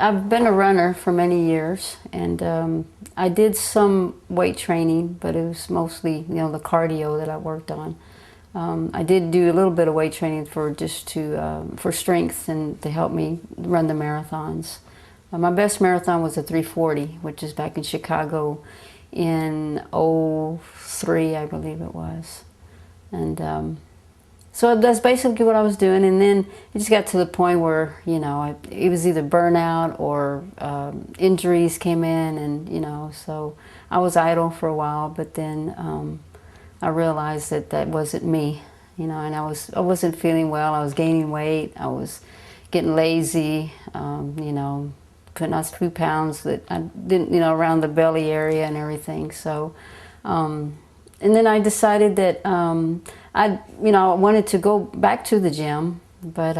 I've been a runner for many years, and I did some weight training, but it was mostly, the cardio that I worked on. I did do a little bit of weight training for for strength and to help me run the marathons. My best marathon was a 340, which is back in Chicago in '03, I believe it was. And so that's basically what I was doing. And then it just got to the point where, it was either burnout or injuries came in, and, so I was idle for a while, but then I realized that that wasn't me, and I wasn't feeling well. I was gaining weight. I was getting lazy, putting on 2 pounds that I didn't, around the belly area and everything. So, and then I decided that I wanted to go back to the gym, but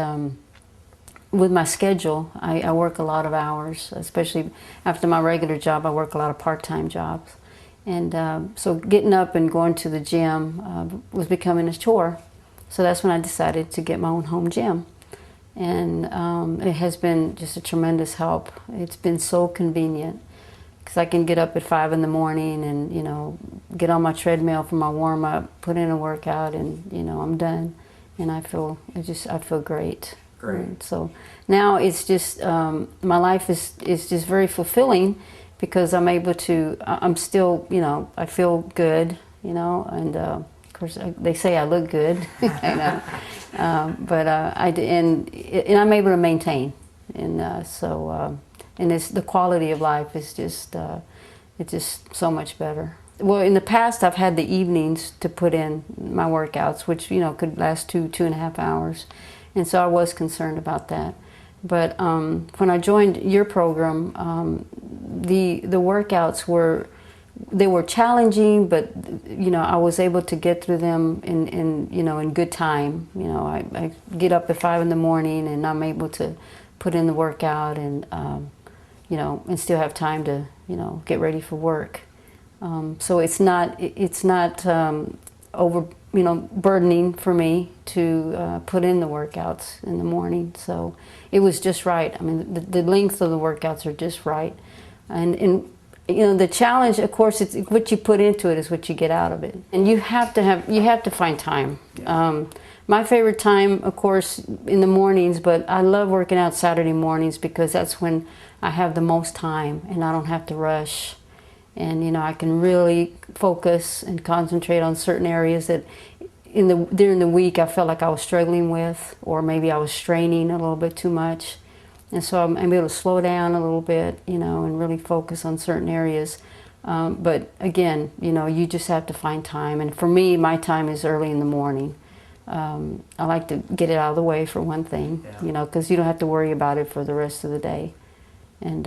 with my schedule, I work a lot of hours, especially after my regular job. I work a lot of part-time jobs. And so getting up and going to the gym was becoming a chore. So that's when I decided to get my own home gym. And it has been just a tremendous help. It's been so convenient because I can get up at 5 in the morning and, get on my treadmill for my warm-up, put in a workout, and, I'm done. And I feel great. Great. And so now it's just, my life is just very fulfilling, because I'm still, I feel good, and of course they say I look good, but and I'm able to maintain, and and it's the quality of life is just it's just so much better. Well, in the past I've had the evenings to put in my workouts, which could last 2.5 hours, and so I was concerned about that. But when I joined your program, the workouts were challenging, but I was able to get through them in good time. I get up at 5 in the morning, and I'm able to put in the workout, and and still have time to get ready for work. So it's not over burdening for me to put in the workouts in the morning. So it was just right. I mean, the length of the workouts are just right. And the challenge, of course, it's what you put into it is what you get out of it. And you have to find time. My favorite time, of course, in the mornings, but I love working out Saturday mornings because that's when I have the most time and I don't have to rush. And I can really focus and concentrate on certain areas that during the week I felt like I was struggling with, or maybe I was straining a little bit too much. And so I'm able to slow down a little bit, and really focus on certain areas. But again, you just have to find time. And for me, my time is early in the morning. I like to get it out of the way, for one thing, because you don't have to worry about it for the rest of the day. And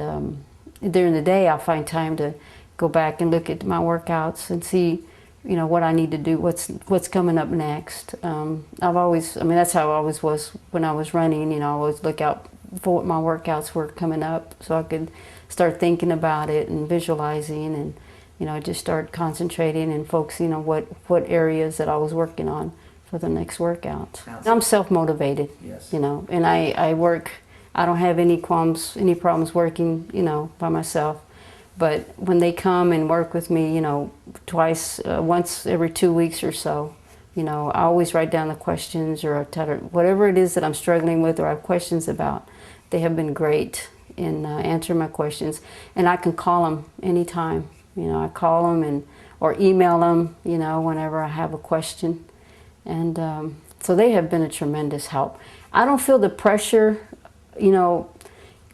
during the day, I'll find time to go back and look at my workouts and see, what I need to do, what's coming up next. That's how I always was when I was running. I always look out for what my workouts were coming up, so I could start thinking about it and visualizing, and just start concentrating and focusing on what areas that I was working on for the next workout. I'm self-motivated, yes. And I work. I don't have any problems working, by myself. But when they come and work with me, once every 2 weeks or so, I always write down the questions, or whatever it is that I'm struggling with or I have questions about. They have been great in answering my questions, and I can call them anytime. I call them or email them, whenever I have a question, and so they have been a tremendous help. I don't feel the pressure,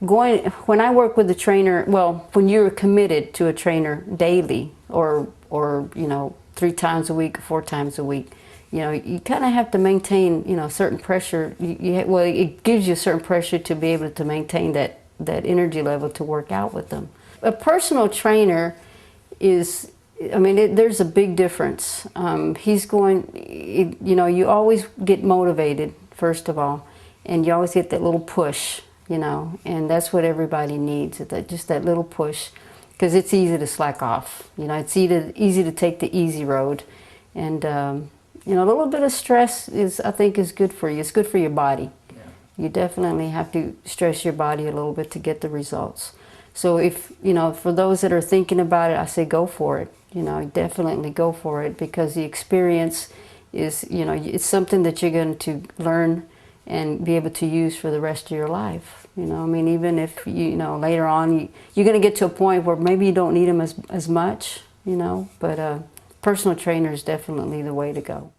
when I work with a trainer. Well, when you're committed to a trainer daily, or 3 times a week, 4 times a week, you kind of have to maintain, certain pressure. It gives you a certain pressure to be able to maintain that energy level to work out with them. A personal trainer there's a big difference. You always get motivated, first of all, and you always get that little push, and that's what everybody needs, just that little push, because it's easy to slack off. It's easy to take the easy road, and a little bit of stress I think is good for you. It's good for your body. You definitely have to stress your body a little bit to get the results. So if, for those that are thinking about it, I say go for it. Definitely go for it, because the experience is, it's something that you're going to learn and be able to use for the rest of your life. I mean, even if, later on, you're going to get to a point where maybe you don't need them as much, but personal trainer is definitely the way to go.